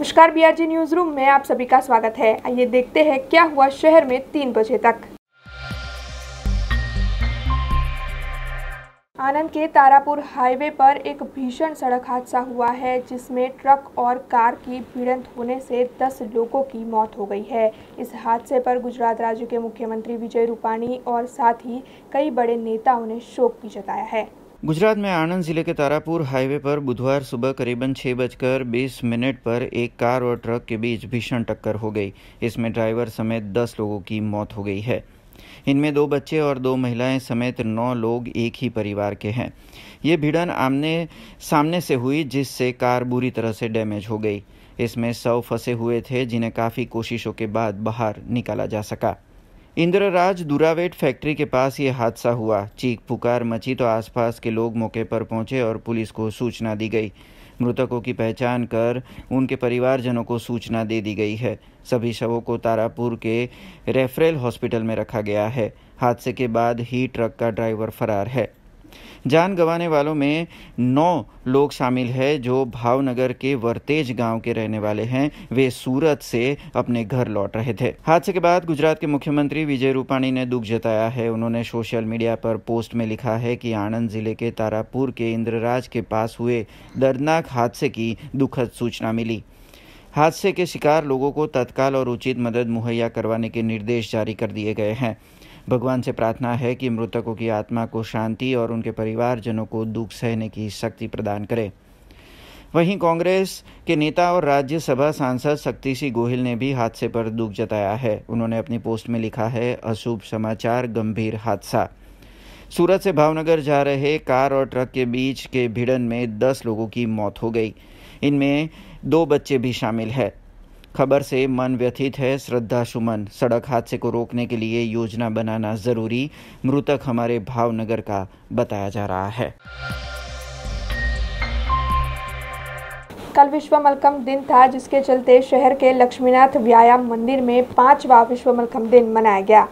नमस्कार, BRG news room में आप सभी का स्वागत है। आइए देखते हैं क्या हुआ शहर में 3 बजे तक। आनंद के तारापुर हाईवे पर एक भीषण सड़क हादसा हुआ है, जिसमें ट्रक और कार की भिड़ंत होने से 10 लोगों की मौत हो गई है। इस हादसे पर गुजरात राज्य के मुख्यमंत्री विजय रूपाणी और साथ ही कई बड़े नेताओं ने शोक भी जताया है। गुजरात में आनंद जिले के तारापुर हाईवे पर बुधवार सुबह करीबन 6:20 पर एक कार और ट्रक के बीच भीषण टक्कर हो गई। इसमें ड्राइवर समेत 10 लोगों की मौत हो गई है। इनमें 2 बच्चे और 2 महिलाएं समेत 9 लोग एक ही परिवार के हैं। ये भिड़ंत आमने सामने से हुई, जिससे कार बुरी तरह से डैमेज हो गई। इसमें 100 फंसे हुए थे, जिन्हें काफ़ी कोशिशों के बाद बाहर निकाला जा सका। इंद्रराज दुरावेट फैक्ट्री के पास ये हादसा हुआ। चीख पुकार मची तो आसपास के लोग मौके पर पहुंचे और पुलिस को सूचना दी गई। मृतकों की पहचान कर उनके परिवारजनों को सूचना दे दी गई है। सभी शवों को तारापुर के रेफरल हॉस्पिटल में रखा गया है। हादसे के बाद ही ट्रक का ड्राइवर फरार है। जान गंवाने वालों में 9 लोग शामिल हैं, जो भावनगर के वर्तेज गांव के रहने वाले हैं। वे सूरत से अपने घर लौट रहे थे। हादसे के बाद गुजरात के मुख्यमंत्री विजय रूपाणी ने दुख जताया है। उन्होंने सोशल मीडिया पर पोस्ट में लिखा है कि आनंद जिले के तारापुर के इंद्रराज के पास हुए दर्दनाक हादसे की दुखद सूचना मिली। हादसे के शिकार लोगों को तत्काल और उचित मदद मुहैया करवाने के निर्देश जारी कर दिए गए हैं। भगवान से प्रार्थना है कि मृतकों की आत्मा को शांति और उनके परिवारजनों को दुख सहने की शक्ति प्रदान करे। वहीं कांग्रेस के नेता और राज्यसभा सांसद शक्ति सिंह गोहिल ने भी हादसे पर दुख जताया है। उन्होंने अपनी पोस्ट में लिखा है, अशुभ समाचार, गंभीर हादसा। सूरत से भावनगर जा रहे कार और ट्रक के बीच के भिड़ंत में 10 लोगों की मौत हो गई। इनमें 2 बच्चे भी शामिल हैं। खबर से मन व्यथित है। श्रद्धा सुमन। सड़क हादसे को रोकने के लिए योजना बनाना जरूरी। मृतक हमारे भावनगर का बताया जा रहा है। कल विश्व मलखम्ब दिन था, जिसके चलते शहर के लक्ष्मीनाथ व्यायाम मंदिर में 5वां विश्व मलखम्ब दिन मनाया गया।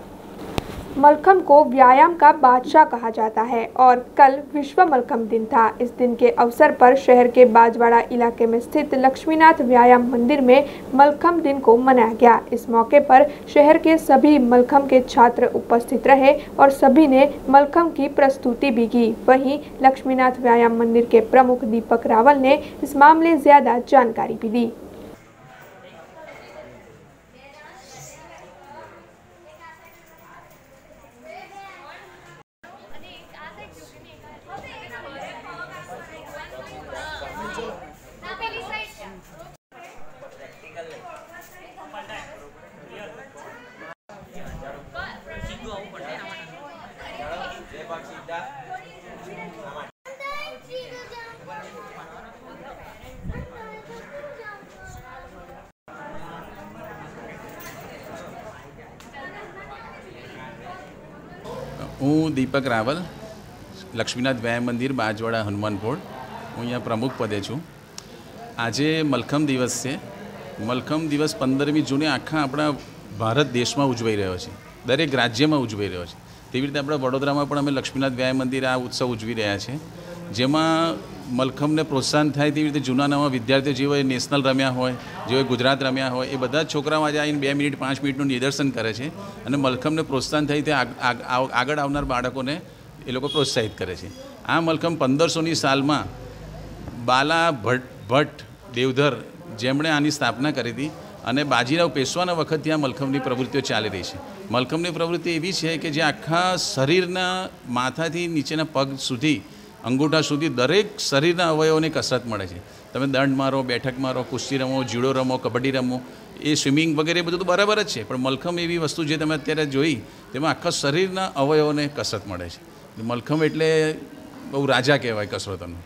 मलखम्ब को व्यायाम का बादशाह कहा जाता है और कल विश्व मलखम्ब दिन था। इस दिन के अवसर पर शहर के बाजवाड़ा इलाके में स्थित लक्ष्मीनाथ व्यायाम मंदिर में मलखम्ब दिन को मनाया गया। इस मौके पर शहर के सभी मलखम्ब के छात्र उपस्थित रहे और सभी ने मलखम्ब की प्रस्तुति भी की। वहीं लक्ष्मीनाथ व्यायाम मंदिर के प्रमुख दीपक रावल ने इस मामले ज्यादा जानकारी भी दी। હું દીપક રાવલ, લક્ષ્મીનાથ વ્યાયામ મંદિર, બાજવાડા, હનુમાનપોળ. હું અહીંયા પ્રમુખ પદે છું. આજે મલખમ્બ દિવસ છે. મલખમ્બ દિવસ 15મી જૂને આખા આપણા ભારત દેશમાં ઉજવાઈ રહ્યો છે. દરેક રાજ્યમાં ઉજવાઈ રહ્યો છે. તેવી રીતે આપણા વડોદરામાં પણ અમે લક્ષ્મીનાથ વ્યાયામ મંદિર આ ઉત્સવ ઉજવી રહ્યા છે, જેમાં મલખમ્બને પ્રોત્સાહન થાય તેવી રીતે જૂના નવા વિદ્યાર્થીઓ જેઓએ નેશનલ રમ્યા હોય, જેઓએ ગુજરાત રમ્યા હોય, એ બધા જ છોકરાઓ આજે આવીને 2 મિનિટ 5 મિનિટનું નિદર્શન કરે છે અને મલખમ્બને પ્રોત્સાહન થાય તે આગળ આવનાર બાળકોને એ લોકો પ્રોત્સાહિત કરે છે. આ મલખમ્બ 1500ની સાલમાં બાલા ભટ્ટ દેવધર, જેમણે આની સ્થાપના કરી હતી, અને બાજીરાવ પેશવાના વખતથી આ મલખમ્બની પ્રવૃત્તિઓ ચાલી રહી છે. મલખમ્બની પ્રવૃત્તિ એવી છે કે જે આખા શરીરના માથાથી નીચેના પગ સુધી, અંગૂઠા સુધી દરેક શરીરના અવયવોને કસરત મળે છે. તમે દંડ મારો, બેઠક મારો, કુસ્તી રમો, જુડો રમો, કબડ્ડી રમો, એ સ્વિમિંગ વગેરે બધું તો બરાબર જ છે, પણ મલખમ્બ એવી વસ્તુ જે તમે અત્યારે જોઈ, તેમાં આખા શરીરના અવયવોને કસરત મળે છે. મલખમ્બ એટલે બહુ રાજા કહેવાય કસરતોનો.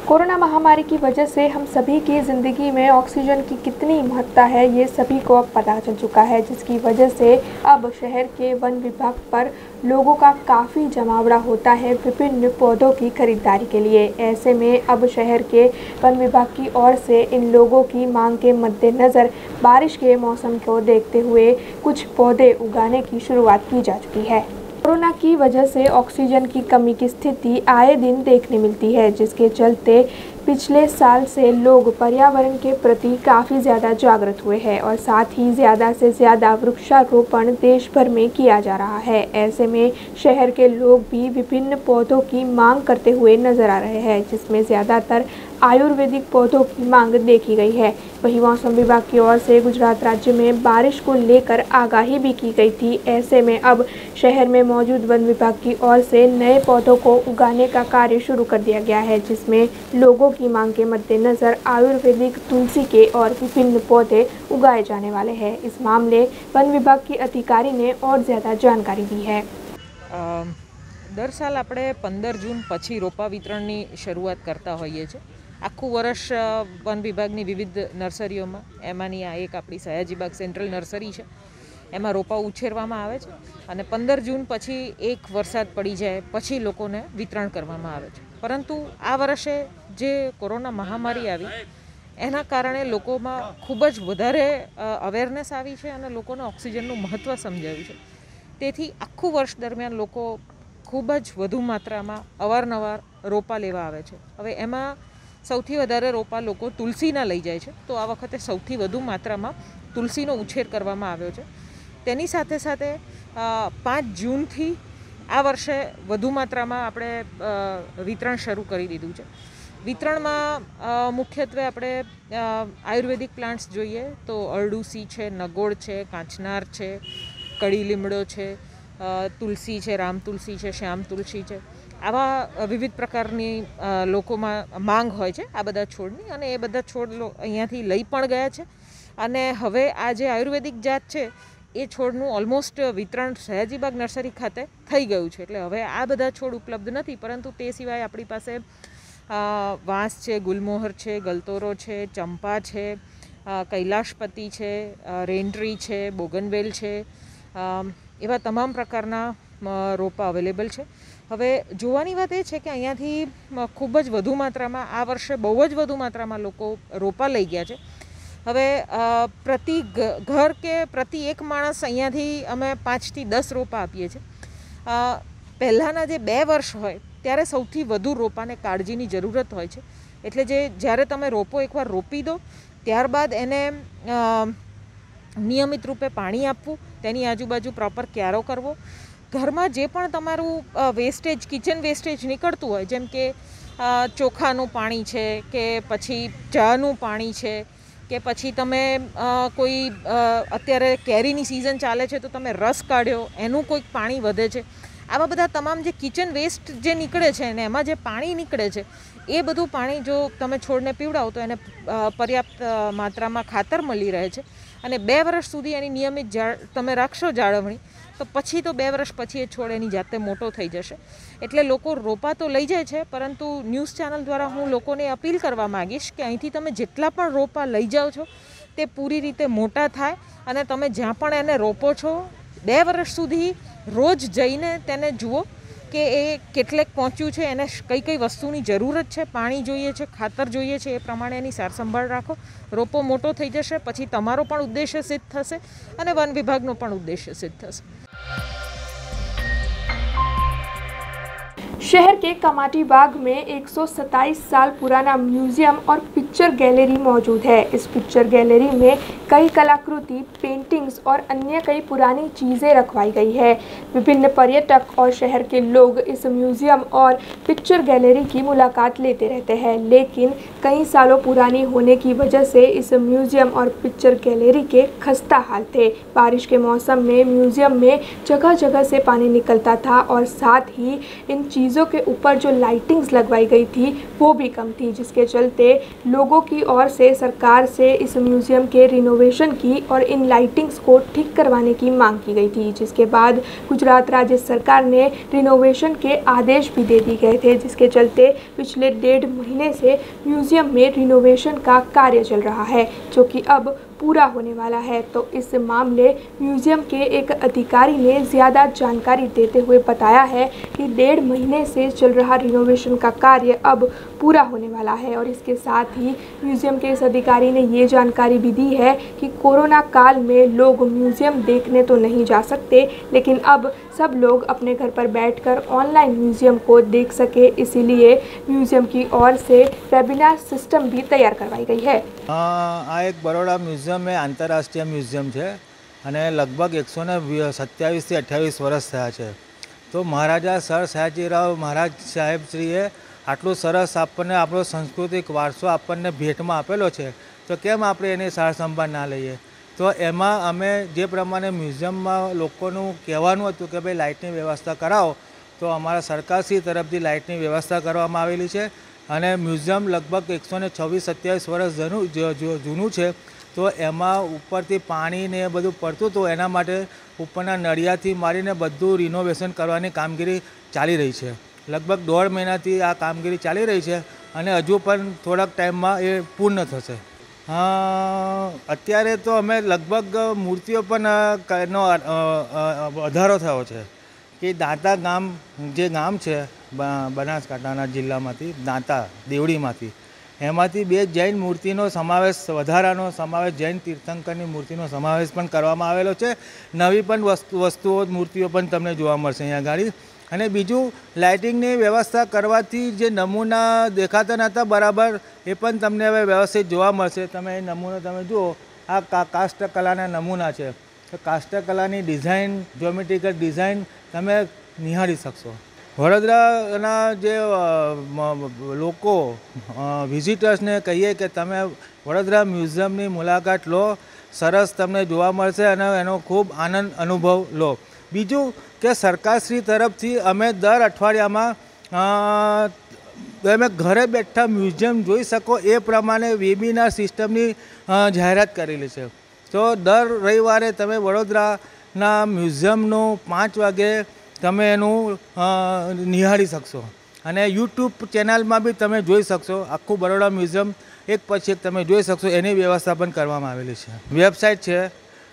कोरोना महामारी की वजह से हम सभी की ज़िंदगी में ऑक्सीजन की कितनी महत्ता है, ये सभी को अब पता चल चुका है, जिसकी वजह से अब शहर के वन विभाग पर लोगों का काफ़ी जमावड़ा होता है विभिन्न पौधों की खरीदारी के लिए। ऐसे में अब शहर के वन विभाग की ओर से इन लोगों की मांग के मद्देनज़र बारिश के मौसम को देखते हुए कुछ पौधे उगाने की शुरुआत की जा चुकी है। कोरोना की वजह से ऑक्सीजन की कमी की स्थिति आए दिन देखने मिलती है, जिसके चलते पिछले साल से लोग पर्यावरण के प्रति काफ़ी ज़्यादा जागृत हुए हैं और साथ ही ज़्यादा से ज़्यादा वृक्षारोपण देश भर में किया जा रहा है। ऐसे में शहर के लोग भी विभिन्न पौधों की मांग करते हुए नजर आ रहे हैं, जिसमें ज़्यादातर आयुर्वेदिक पौधों की मांग देखी गई है। वहीं मौसम विभाग की ओर से गुजरात राज्य में बारिश को लेकर आगाही भी की गई थी। ऐसे में अब शहर में मौजूद वन विभाग की ओर से नए पौधों को उगाने का कार्य शुरू कर दिया गया है, जिसमें लोगों की मांग के मद्देनजर आयुर्वेदिक तुलसी के और विभिन्न पौधे उगाए जाने वाले हैं। इस मामले वन विभाग की अधिकारी ने और ज़्यादा जानकारी दी है। दर साल આપણે 15 જૂન પછી રોપા વિતરણની શરૂઆત કરતા હોઈએ છીએ। આખું વર્ષ વન વિભાગની વિવિધ નર્સરીઓમાં, એમાંની આ એક આપણી સયાજીબાગ સેન્ટ્રલ નર્સરી છે, એમાં રોપા ઉછેરવામાં આવે છે અને 15 જૂન પછી એક વરસાદ પડી જાય પછી લોકોને વિતરણ કરવામાં આવે છે। પરંતુ આ વર્ષે જે કોરોના મહામારી આવી એના કારણે લોકોમાં ખૂબ જ વધારે અવેરનેસ આવી છે અને લોકોને ઓક્સિજનનું મહત્ત્વ સમજાવ્યું છે। તેથી આખું વર્ષ દરમિયાન લોકો ખૂબ જ વધુ માત્રામાં અવારનવાર રોપા લેવા આવે છે। હવે એમાં સૌથી વધારે રોપા લોકો તુલસીના લઈ જાય છે, તો આ વખતે સૌથી વધુ માત્રામાં તુલસીનો ઉછેર કરવામાં આવ્યો છે। તેની સાથે સાથે 5 જૂનથી આ વર્ષે વધુ માત્રામાં આપણે વિતરણ શરૂ કરી દીધું છે। વિતરણમાં મુખ્યત્વે આપણે આયુર્વેદિક પ્લાન્ટ્સ જોઈએ તો અરડુસી છે, નગોળ છે, કાંચનાર છે, કડી લીમડો છે, તુલસી છે, રામ તુલસી છે, શ્યામ તુલસી છે, આવા વિવિધ પ્રકારની લોકોમાં માંગ હોય છે આ બધા છોડની અને એ બધા છોડ અહીંયાથી લઈ પણ ગયા છે અને હવે આ જે આયુર્વેદિક જાત છે એ છોડનું ઓલમોસ્ટ વિતરણ સયાજીબાગ નર્સરી ખાતે થઈ ગયું છે। એટલે હવે આ બધા છોડ ઉપલબ્ધ નથી, પરંતુ તે સિવાય આપણી પાસે વાંસ છે, ગુલમોહર છે, ગલતોરો છે, ચંપા છે, કૈલાશપતિ છે, રેનટ્રી છે, બોગનવેલ છે, એવા તમામ પ્રકારના રોપા અવેલેબલ છે। હવે જોવાની વાત એ છે કે અહીંયાથી ખૂબ જ વધુ માત્રામાં આ વર્ષે બહુ જ વધુ માત્રામાં લોકો રોપા લઈ ગયા છે। હવે પ્રતિ ઘર કે પ્રતિ એક માણસ અહીંયાથી અમે 5 થી 10 રોપા આપીએ છીએ। પહેલાંના જે 2 વર્ષ હોય ત્યારે સૌથી વધુ રોપાને કાળજીની જરૂરત હોય છે। એટલે જ્યારે તમે રોપો એકવાર રોપી દો ત્યારબાદ એને નિયમિત રૂપે પાણી આપવું, તેની આજુબાજુ પ્રોપર ક્યારો કરવો, ઘરમાં જે પણ તમારું વેસ્ટેજ, કિચન વેસ્ટેજ નીકળતું હોય, જેમ કે ચોખાનું પાણી છે કે પછી ચાનું પાણી છે કે પછી તમે કોઈ અત્યારે કેરીની સિઝન ચાલે છે તો તમે રસ કાઢ્યો, એનું કોઈક પાણી વધે છે, આવા બધા તમામ જે કિચન વેસ્ટ જે નીકળે છે અને એમાં જે પાણી નીકળે છે એ બધું પાણી જો તમે છોડને પીવડાવો તો એને પર્યાપ્ત માત્રામાં ખાતર મળી રહે છે અને 2 વર્ષ સુધી એની નિયમિત તમે રાખશો જાળવણી તો પછી તો 2 વર્ષ પછી એ છોડ એની જાતે મોટો થઈ જશે। એટલે લોકો રોપા તો લઈ જાય છે, પરંતુ ન્યૂઝ ચેનલ દ્વારા હું લોકોને અપીલ કરવા માગીશ કે અહીંથી તમે જેટલા પણ રોપા લઈ જાઓ છો તે પૂરી રીતે મોટા થાય અને તમે જ્યાં પણ એને રોપો છો 2 વર્ષ સુધી રોજ જઈને તેને જુઓ કે એ કેટલેક પહોંચ્યું છે, એને કઈ કઈ વસ્તુની જરૂરત છે, પાણી જોઈએ છે, ખાતર જોઈએ છે, એ પ્રમાણે એની સાર સંભાળ રાખો। રોપો મોટો થઈ જશે પછી તમારો પણ ઉદ્દેશ્ય સિદ્ધ થશે અને વન વિભાગનો પણ ઉદ્દેશ્ય સિદ્ધ થશે। शहर के कमाटी बाग में 127 साल पुराना म्यूजियम और पिक्चर गैलरी मौजूद है। इस पिक्चर गैलरी में कई कलाकृति, पेंटिंग्स और अन्य कई पुरानी चीज़ें रखवाई गई है। विभिन्न पर्यटक और शहर के लोग इस म्यूजियम और पिक्चर गैलरी की मुलाकात लेते रहते हैं, लेकिन कई सालों पुरानी होने की वजह से इस म्यूजियम और पिक्चर गैलरी के खस्ता हाल थे। बारिश के मौसम में म्यूजियम में जगह जगह से पानी निकलता था और साथ ही इन चीज़ों के ऊपर जो लाइटिंग्स लगवाई गई थी वो भी कम थी, जिसके चलते लोगों की ओर से सरकार से इस म्यूजियम के रिनोवेशन की और इन लाइटिंग्स को ठीक करवाने की मांग की गई थी, जिसके बाद गुजरात राज्य सरकार ने रिनोवेशन के आदेश भी दे दिए गए थे, जिसके चलते पिछले 1.5 महीने से म्यूजियम में रिनोवेशन का कार्य चल रहा है, जो कि अब पूरा होने वाला है। तो इस मामले म्यूजियम के एक अधिकारी ने ज़्यादा जानकारी देते हुए बताया है कि 1.5 महीने से चल रहा रिनोवेशन का कार्य अब पूरा होने वाला है और इसके साथ ही म्यूजियम के इस अधिकारी ने ये जानकारी भी दी है कि कोरोना काल में लोग म्यूजियम देखने तो नहीं जा सकते, लेकिन अब सब लोग अपने घर पर बैठकर ऑनलाइन म्यूजियम को देख सके, इसीलिए म्यूजियम की ओर से वेबिनार सिस्टम भी तैयार करवाई गई है। आ एक बड़ोड़ा म्यूजियम है, आंतरराष्ट्रीय म्यूजियम है અને લગભગ 127થી 28 વર્ષ થયા છે। તો મહારાજા સર સયાજીરાવ મહારાજ સાહેબશ્રીએ આટલું સરસ આપણને આપણો સાંસ્કૃતિક વારસો આપણને ભેટમાં આપેલો છે, તો કેમ આપણે એની સાર સંભાળ ના લઈએ। તો એમાં અમે જે પ્રમાણે મ્યુઝિયમમાં લોકોનું કહેવાનું હતું કે ભાઈ લાઇટની વ્યવસ્થા કરાવો, તો અમારા સરકારશ્રી તરફથી લાઇટની વ્યવસ્થા કરવામાં આવેલી છે અને મ્યુઝિયમ લગભગ 126-27 વર્ષ જૂનું છે। તો એમાં ઉપરથી પાણી ને એ બધું પડતું હતું, એના માટે ઉપરના નળિયાથી મારીને બધું રિનોવેશન કરવાની કામગીરી ચાલી રહી છે। લગભગ 1.5 મહિનાથી આ કામગીરી ચાલી રહી છે અને હજુ પણ થોડાક ટાઈમમાં એ પૂર્ણ થશે। અત્યારે તો અમે લગભગ મૂર્તિઓ પણ નો વધારો થયો છે કે દાંતા ગામ જે ગામ છે બનાસકાંઠાના જિલ્લામાંથી, દાંતા દેવડીમાંથી, એમાંથી 2 જૈન મૂર્તિનો સમાવેશ, વધારાનો સમાવેશ, જૈન તીર્થંકરની મૂર્તિનો સમાવેશ પણ કરવામાં આવેલો છે। નવી પણ વસ્તુઓ મૂર્તિઓ પણ તમને જોવા મળશે અહીંયા આગળ। અને બીજું લાઇટિંગની વ્યવસ્થા કરવાથી જે નમૂના દેખાતા નહોતા બરાબર, એ પણ તમને હવે વ્યવસ્થિત જોવા મળશે। તમે નમૂનો તમે જુઓ, આ કાષ્ઠકલાના નમૂના છે, તો કાષ્ઠકલાની ડિઝાઇન, જ્યોમેટ્રિકલ ડિઝાઇન તમે નિહાળી શકશો। વડોદરાના જે લોકો વિઝિટર્સને કહીએ કે તમે વડોદરા મ્યુઝિયમની મુલાકાત લો, સરસ તમને જોવા મળશે અને એનો ખૂબ આનંદ અનુભવ લો। બીજું કે સરકારશ્રી તરફથી અમે દર અઠવાડિયામાં તમે ઘરે બેઠા મ્યુઝિયમ જોઈ શકો એ પ્રમાણે વેબિનાર સિસ્ટમની જાહેરાત કરેલી છે। તો દર રવિવારે તમે વડોદરાના મ્યુઝિયમનું 5 વાગે તમે એનું નિહાળી શકશો અને યુટ્યુબ ચેનલમાં બી તમે જોઈ શકશો। આખું બરોડા મ્યુઝિયમ એક પછી એક તમે જોઈ શકશો, એની વ્યવસ્થા પણ કરવામાં આવેલી છે। વેબસાઇટ છે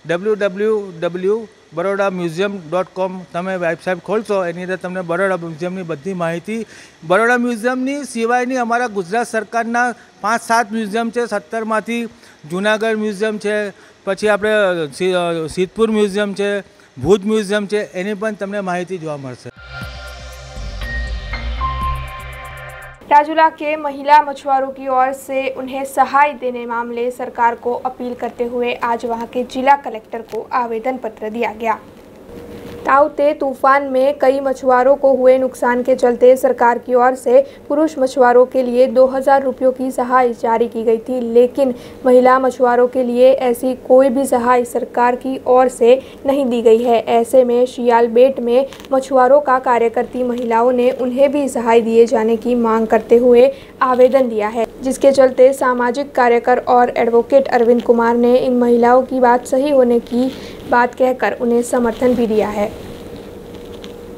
www.barodamuseum.com। તમે વેબસાઇટ ખોલશો, એની અંદર તમને બરોડા મ્યુઝિયમની બધી માહિતી, બરોડા મ્યુઝિયમની સિવાયની અમારા ગુજરાત સરકારના 5-7 મ્યુઝિયમ છે। 17માંથી જૂનાગઢ મ્યુઝિયમ છે, પછી આપણે સિદ્ધપુર મ્યુઝિયમ છે, भूज म्यूजियम है, एनी पण तमने माहिती जोवा मळशे। राजूला के महिला मछुआरों की ओर से उन्हें सहाय देने मामले सरकार को अपील करते हुए आज वहां के जिला कलेक्टर को आवेदन पत्र दिया गया। ताउते तूफान में कई मछुआरों को हुए नुकसान के चलते सरकार की ओर से पुरुष मछुआरों के लिए 2000 रुपयों की सहाय जारी की गई थी, लेकिन महिला मछुआरों के लिए ऐसी कोई भी सहाय सरकार की ओर से नहीं दी गई है। ऐसे में शियालबेट में मछुआरों का कार्य करती महिलाओं ने उन्हें भी सहाय दिए जाने की मांग करते हुए आवेदन दिया है, जिसके चलते सामाजिक कार्यकर और एडवोकेट अरविंद कुमार ने इन महिलाओं की बात सही होने की बात कहकर उन्हें समर्थन भी दिया है।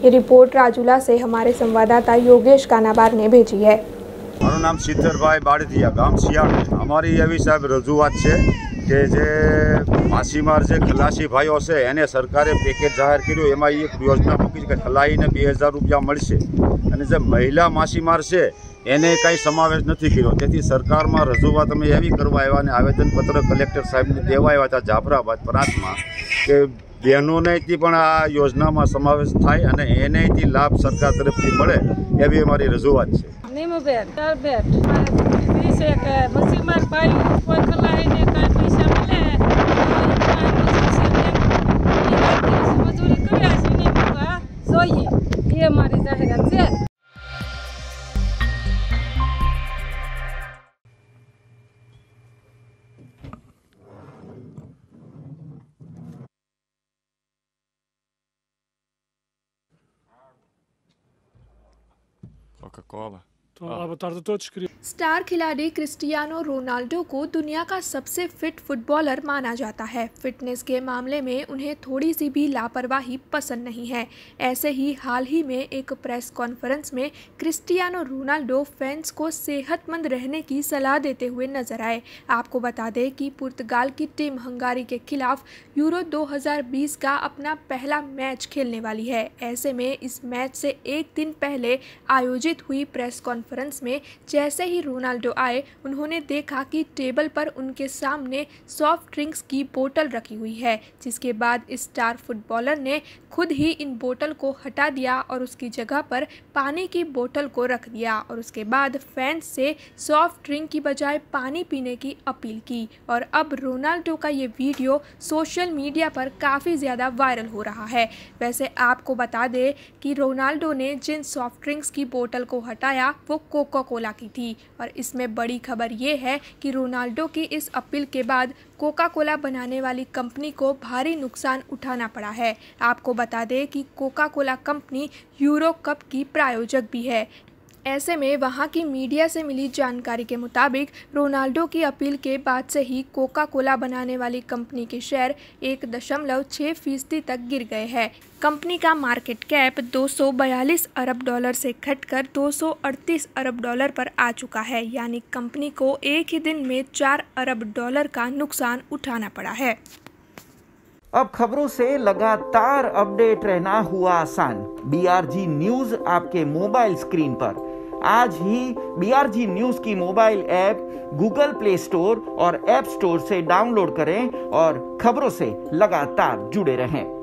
ये रिपोर्ट राजूला से हमारे संवाददाता योगेश कानाबार ने भेजी है। मारू नाम सिद्धरभाई बाड़िया, गाम सियाड़। अमारी एवी साहेब रजूआत है कि जे माछीमार जे खलासी भाईओ से एने सरकारे पेकेज जाहिर कर्युं, एमां एक योजना मूकी के खलाईने 2000 रुपया मळशे अने जे महिला माछीमार से एने कई समावेश नहीं कर्यो। तेथी सरकारमां रजूआत अमे एवी करवा आव्या अने आवेदनपत्र कलेक्टर साहेबने देवा आव्या हता जाफराबाद प्रांतमां के बहनों पण आ योजना में समावेश थाय अने एनेथी लाभ सरकार तरफथी मळे एवी अमारी रजूआत छे। नीमूबेन तरबेट से के मछीमार भाई कोई खलाईने काई पैसा मळे मजूरी कर्या छे ने मूकवा जोईए, ए अमारी जाहेरात छे। Coca-Cola. तो आप बता दो तो स्टार खिलाड़ी क्रिस्टियानो रोनाल्डो को दुनिया का सबसे फिट फुटबॉलर माना जाता है। फिटनेस के मामले में उन्हें थोड़ी सी भी लापरवाही पसंद नहीं है। ऐसे ही हाल ही में एक प्रेस कॉन्फ्रेंस में क्रिस्टियानो रोनाल्डो फैंस को सेहतमंद रहने की सलाह देते हुए नजर आए। आपको बता दें कि पुर्तगाल की टीम हंगारी के खिलाफ यूरो 2020 का अपना पहला मैच खेलने वाली है। ऐसे में इस मैच से एक दिन पहले आयोजित हुई प्रेस कॉन्फ्रेंस में जैसे ही रोनाल्डो आए उन्होंने देखा कि टेबल पर उनके सामने सॉफ्ट ड्रिंक्स की बोतल रखी हुई है, जिसके बाद स्टार फुटबॉलर ने खुद ही इन बोतल को हटा दिया और उसकी जगह पर पानी की बोतल को रख दिया और उसके बाद फैंस से सॉफ्ट ड्रिंक की बजाय पानी पीने की अपील की। और अब रोनाल्डो का ये वीडियो सोशल मीडिया पर काफ़ी ज़्यादा वायरल हो रहा है। वैसे आपको बता दें कि रोनाल्डो ने जिन सॉफ्ट ड्रिंक्स की बोतल को हटाया वो कोका कोला की थी और इसमें बड़ी खबर ये है कि रोनाल्डो की इस अपील के बाद कोका कोला बनाने वाली कंपनी को भारी नुकसान उठाना पड़ा है। आपको बता दें कि Coca Cola company euro cup की प्रायोजक भी है। ऐसे में वहां की मीडिया से मिली जानकारी के मुताबिक रोनाल्डो की अपील के बाद से ही कोका कोला बनाने वाली कंपनी के शेयर 1.6% तक गिर गए हैं। कंपनी का मार्केट कैप 242 अरब डॉलर से घटकर 238 अरब डॉलर पर आ चुका है, यानी कंपनी को एक ही दिन में 4 अरब डॉलर का नुकसान उठाना पड़ा है। अब खबरों से लगातार अपडेट रहना हुआ आसान। BRG न्यूज आपके मोबाइल स्क्रीन पर। आज ही BRG न्यूज की mobile app Google play store और ऐप स्टोर से डाउनलोड करें और खबरों से लगातार जुड़े रहें।